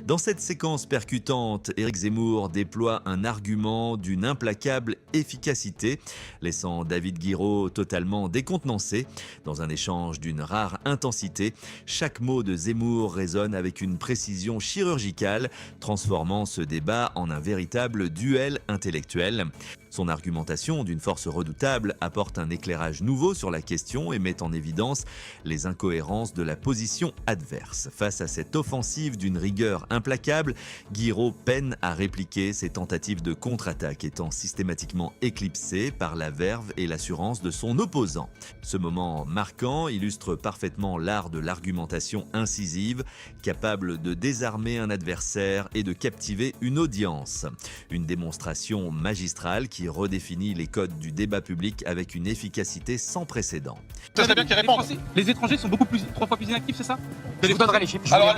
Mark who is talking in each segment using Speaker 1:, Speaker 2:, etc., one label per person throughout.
Speaker 1: Dans cette séquence percutante, Éric Zemmour déploie un argument d'une implacable efficacité, laissant David Guiraud totalement décontenancé. Dans un échange d'une rare intensité, chaque mot de Zemmour résonne avec une précision chirurgicale, transformant ce débat en un véritable duel intellectuel. Son argumentation, d'une force redoutable, apporte un éclairage nouveau sur la question et met en évidence les incohérences de la position adverse. Face à cette offensive d'une rigueur implacable, Guiraud peine à répliquer, ses tentatives de contre-attaque étant systématiquement éclipsées par la verve et l'assurance de son opposant. Ce moment marquant illustre parfaitement l'art de l'argumentation incisive, capable de désarmer un adversaire et de captiver une audience. Une démonstration magistrale qui redéfinit les codes du débat public avec une efficacité sans précédent.
Speaker 2: Ça serait bien qu'il réponde.
Speaker 3: Les étrangers sont trois fois plus inactifs, c'est ça?
Speaker 4: Je vous donnerai les chiffres.
Speaker 2: Alors,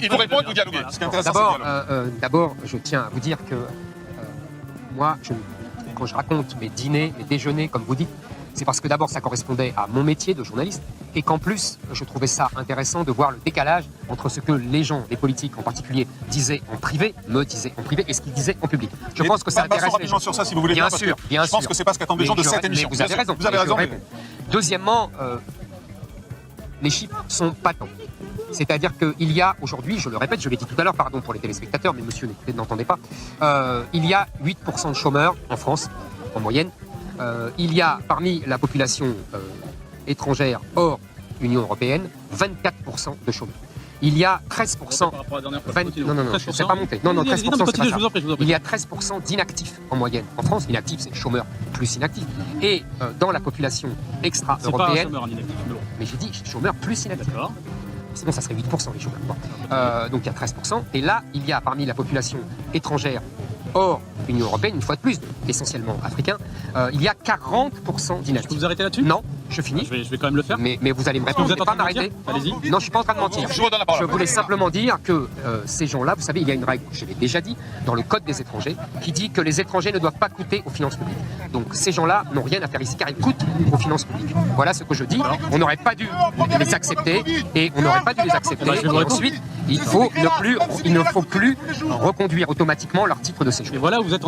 Speaker 2: il vous répond et vous dialoguez. Ce qui est intéressant, c'est le dialogue.
Speaker 4: D'abord, je tiens à vous dire que moi, quand je raconte mes dîners, mes déjeuners, comme vous dites, c'est parce que d'abord ça correspondait à mon métier de journaliste et qu'en plus je trouvais ça intéressant de voir le décalage entre ce que les gens, les politiques en particulier, disaient en privé, me disaient en privé et ce qu'ils disaient en public. Je pense que ça intéresse les gens.
Speaker 2: Sur ça, si vous voulez
Speaker 4: bien
Speaker 2: bien,
Speaker 4: sûr, bien sûr.
Speaker 2: Je pense que c'est pas ce qu'attendent les gens de cette émission.
Speaker 4: Vous avez raison.
Speaker 2: Vous avez raison.
Speaker 4: Deuxièmement, les chiffres sont patents. C'est-à-dire qu'il y a aujourd'hui, je le répète, je l'ai dit tout à l'heure, pardon pour les téléspectateurs, mais monsieur n'entendait pas, il y a 8% de chômeurs en France, en moyenne. Il y a parmi la population étrangère hors Union européenne 24% de chômeurs. Il y a 13%. Non, c'est pas monté. Non, 13%, c'est pas ça. Il y a 13% d'inactifs en moyenne. En France, inactifs, c'est chômeurs plus inactifs. Et dans la population extra-européenne. Mais j'ai dit chômeurs plus inactifs. Sinon, ça serait 8% les chômeurs. Bon. Donc il y a 13%. Et là, il y a parmi la population étrangère hors Union européenne, une fois de plus, essentiellement africain, il y a 40% d'inactifs.
Speaker 3: Je peux vous arrêter là-dessus?
Speaker 4: Non, je finis.
Speaker 3: Je vais quand même le faire.
Speaker 4: Mais vous allez me répondre,
Speaker 3: Vous êtes en
Speaker 4: pas
Speaker 3: train de
Speaker 4: m'arrêter.
Speaker 3: Allez-y.
Speaker 4: Non, je ne suis pas en train de mentir.
Speaker 2: Je vous donne la parole.
Speaker 4: Je voulais simplement dire que ces gens-là, vous savez, il y a une règle, je l'ai déjà dit, dans le Code des étrangers, qui dit que les étrangers ne doivent pas coûter aux finances publiques. Donc ces gens-là n'ont rien à faire ici, car ils coûtent aux finances publiques. Voilà ce que je dis. On n'aurait pas dû les accepter, et on n'aurait pas dû les accepter. Et ensuite, il ne faut plus reconduire automatiquement leur titre de séjour.
Speaker 3: Et voilà, vous êtes en train